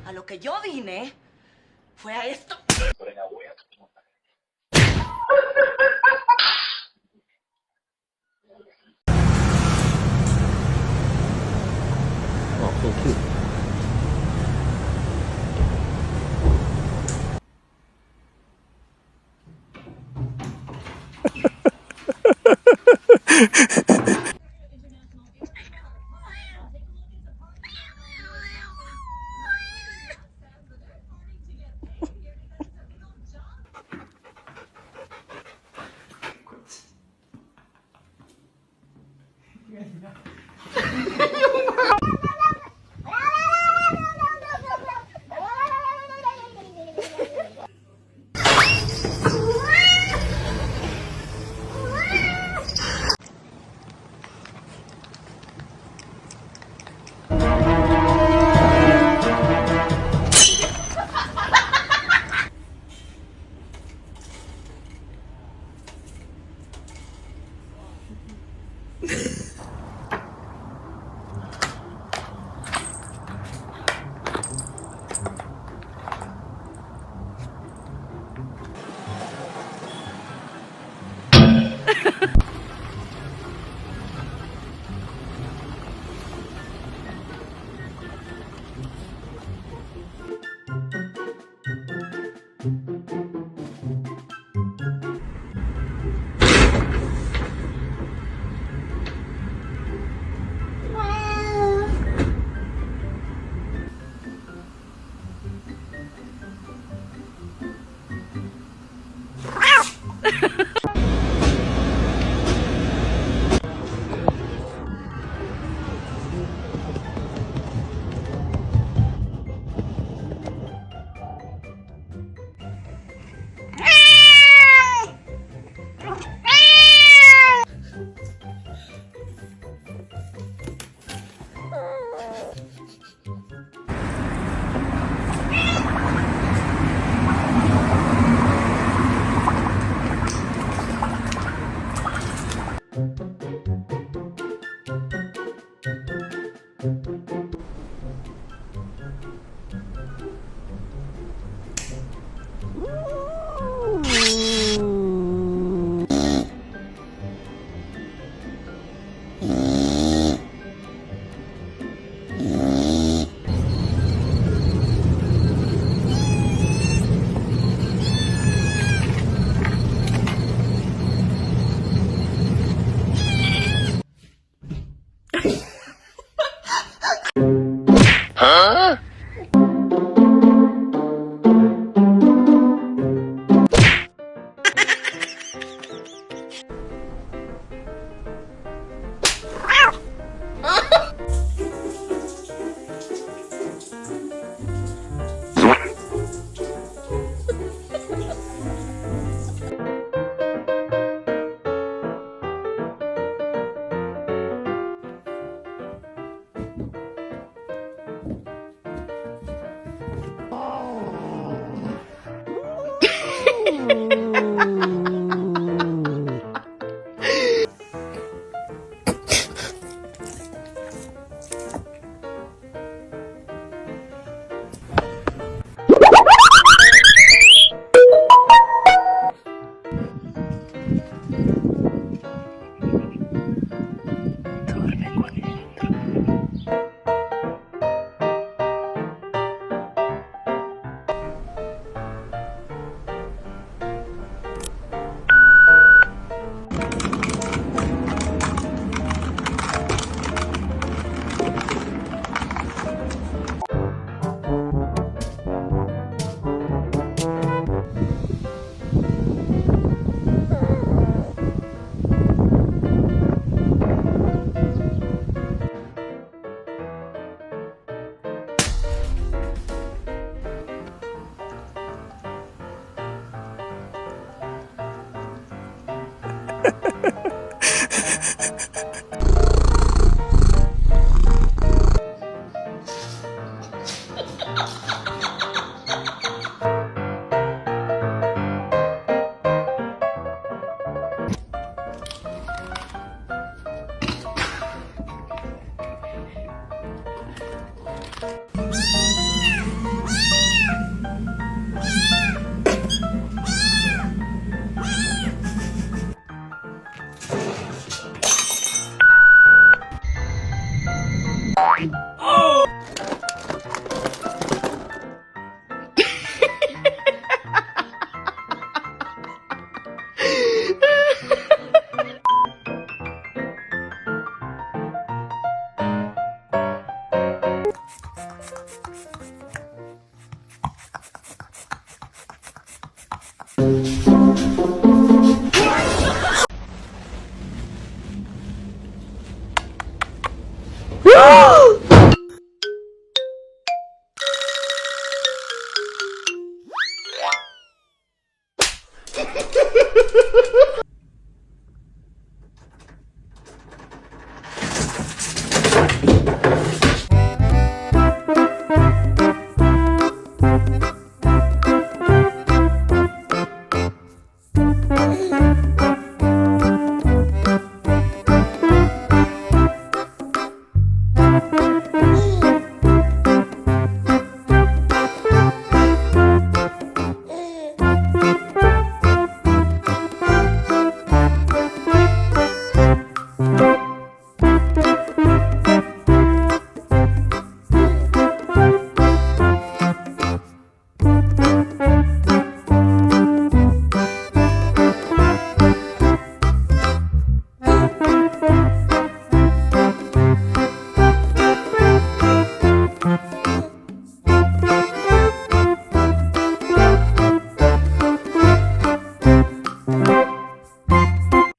A lo que yo vine fue a esto. Oh, so cute.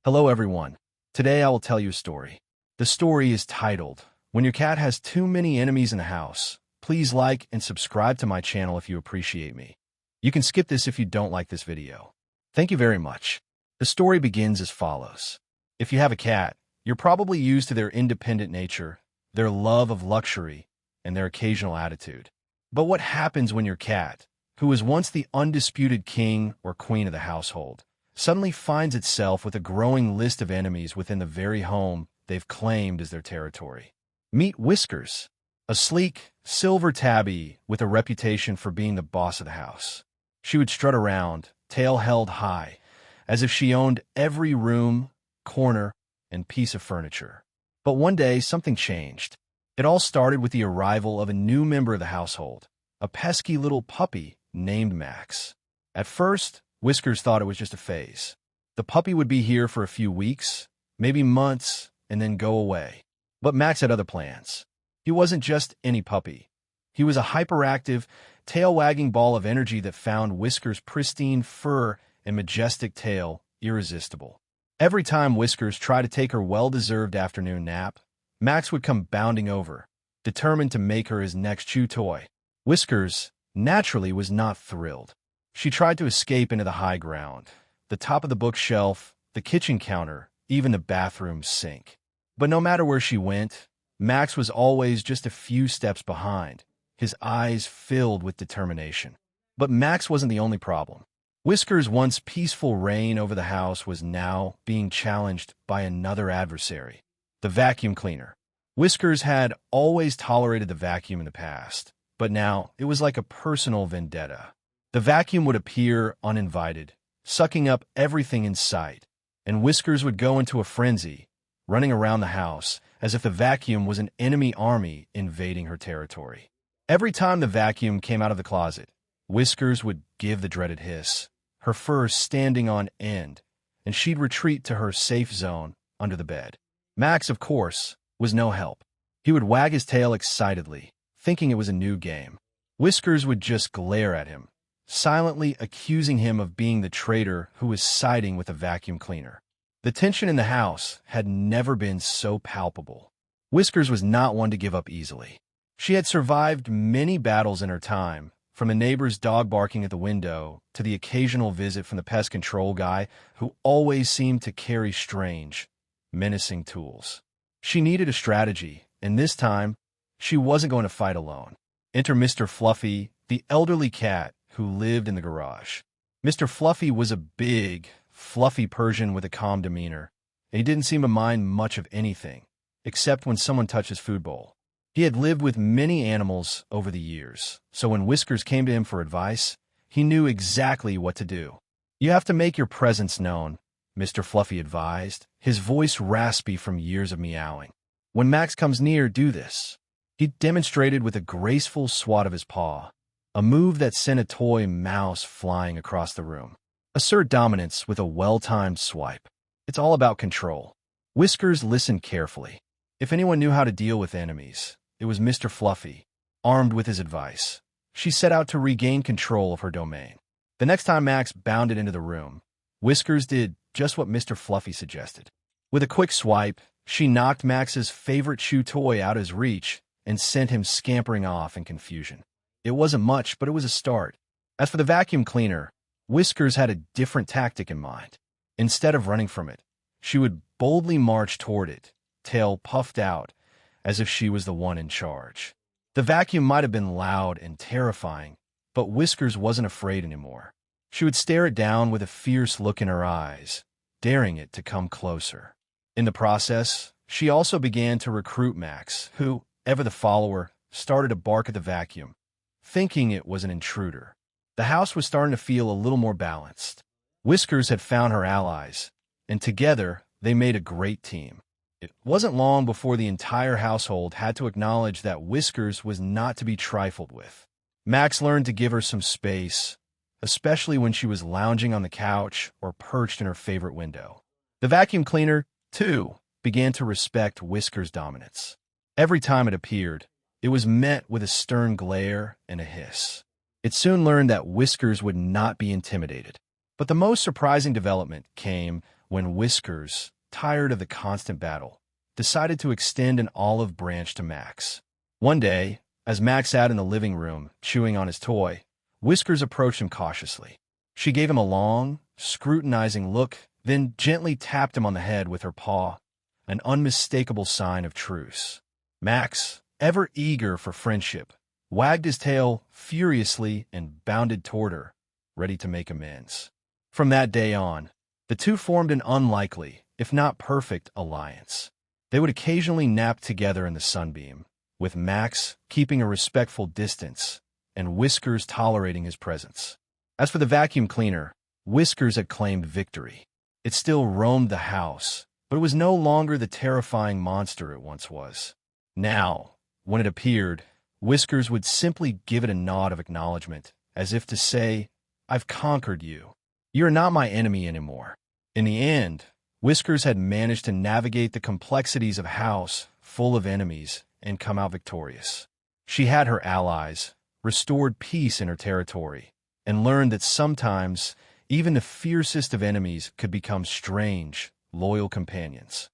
Hello everyone. Today I will tell you a story. The story is titled, When Your Cat Has Too Many Enemies in the House. Please like and subscribe to my channel if you appreciate me. You can skip this if you don't like this video. Thank you very much. The story begins as follows. If you have a cat, you're probably used to their independent nature, their love of luxury, and their occasional attitude. But what happens when your cat, who was once the undisputed king or queen of the household, suddenly finds itself with a growing list of enemies within the very home they've claimed as their territory? Meet Whiskers, a sleek, silver tabby with a reputation for being the boss of the house. She would strut around, tail held high, as if she owned every room, corner, and piece of furniture. But one day, something changed. It all started with the arrival of a new member of the household, a pesky little puppy named Max. At first, Whiskers thought it was just a phase. The puppy would be here for a few weeks, maybe months, and then go away. But Max had other plans. He wasn't just any puppy. He was a hyperactive, tail-wagging ball of energy that found Whiskers' pristine fur and majestic tail irresistible. Every time Whiskers tried to take her well-deserved afternoon nap, Max would come bounding over, determined to make her his next chew toy. Whiskers, naturally, was not thrilled. She tried to escape into the high ground, the top of the bookshelf, the kitchen counter, even the bathroom sink. But no matter where she went, Max was always just a few steps behind, his eyes filled with determination. But Max wasn't the only problem. Whiskers' once peaceful reign over the house was now being challenged by another adversary, the vacuum cleaner. Whiskers had always tolerated the vacuum in the past, but now it was like a personal vendetta. The vacuum would appear uninvited, sucking up everything in sight, and Whiskers would go into a frenzy, running around the house as if the vacuum was an enemy army invading her territory. Every time the vacuum came out of the closet, Whiskers would give the dreaded hiss, her fur standing on end, and she'd retreat to her safe zone under the bed. Max, of course, was no help. He would wag his tail excitedly, thinking it was a new game. Whiskers would just glare at him, silently accusing him of being the traitor who was siding with a vacuum cleaner. The tension in the house had never been so palpable. Whiskers was not one to give up easily. She had survived many battles in her time, from the neighbor's dog barking at the window to the occasional visit from the pest control guy who always seemed to carry strange, menacing tools. She needed a strategy, and this time, she wasn't going to fight alone. Enter Mr. Fluffy, the elderly cat who lived in the garage. Mr. Fluffy was a big, fluffy Persian with a calm demeanor, and he didn't seem to mind much of anything, except when someone touched his food bowl. He had lived with many animals over the years, so when Whiskers came to him for advice, he knew exactly what to do. "You have to make your presence known," Mr. Fluffy advised, his voice raspy from years of meowing. "When Max comes near, do this." He demonstrated with a graceful swat of his paw, a move that sent a toy mouse flying across the room. Assert dominance with a well-timed swipe. It's all about control. Whiskers listened carefully. If anyone knew how to deal with enemies, it was Mr. Fluffy. Armed with his advice, she set out to regain control of her domain. The next time Max bounded into the room, Whiskers did just what Mr. Fluffy suggested. With a quick swipe, she knocked Max's favorite chew toy out of his reach and sent him scampering off in confusion. It wasn't much, but it was a start. As for the vacuum cleaner, Whiskers had a different tactic in mind. Instead of running from it, she would boldly march toward it, tail puffed out, as if she was the one in charge. The vacuum might have been loud and terrifying, but Whiskers wasn't afraid anymore. She would stare it down with a fierce look in her eyes, daring it to come closer. In the process, she also began to recruit Max, who, ever the follower, started to bark at the vacuum, thinking it was an intruder. The house was starting to feel a little more balanced. Whiskers had found her allies, and together they made a great team. It wasn't long before the entire household had to acknowledge that Whiskers was not to be trifled with. Max learned to give her some space, especially when she was lounging on the couch or perched in her favorite window. The vacuum cleaner, too, began to respect Whiskers' dominance. Every time it appeared, it was met with a stern glare and a hiss. It soon learned that Whiskers would not be intimidated. But the most surprising development came when Whiskers, tired of the constant battle, decided to extend an olive branch to Max. One day, as Max sat in the living room, chewing on his toy, Whiskers approached him cautiously. She gave him a long, scrutinizing look, then gently tapped him on the head with her paw, an unmistakable sign of truce. Max, ever eager for friendship, wagged his tail furiously and bounded toward her, ready to make amends. From that day on, the two formed an unlikely, if not perfect, alliance. They would occasionally nap together in the sunbeam, with Max keeping a respectful distance and Whiskers tolerating his presence. As for the vacuum cleaner, Whiskers had claimed victory. It still roamed the house, but it was no longer the terrifying monster it once was. Now, when it appeared, Whiskers would simply give it a nod of acknowledgement, as if to say, "I've conquered you. You're not my enemy anymore." In the end, Whiskers had managed to navigate the complexities of a house full of enemies and come out victorious. She had her allies, restored peace in her territory, and learned that sometimes even the fiercest of enemies could become strange, loyal companions.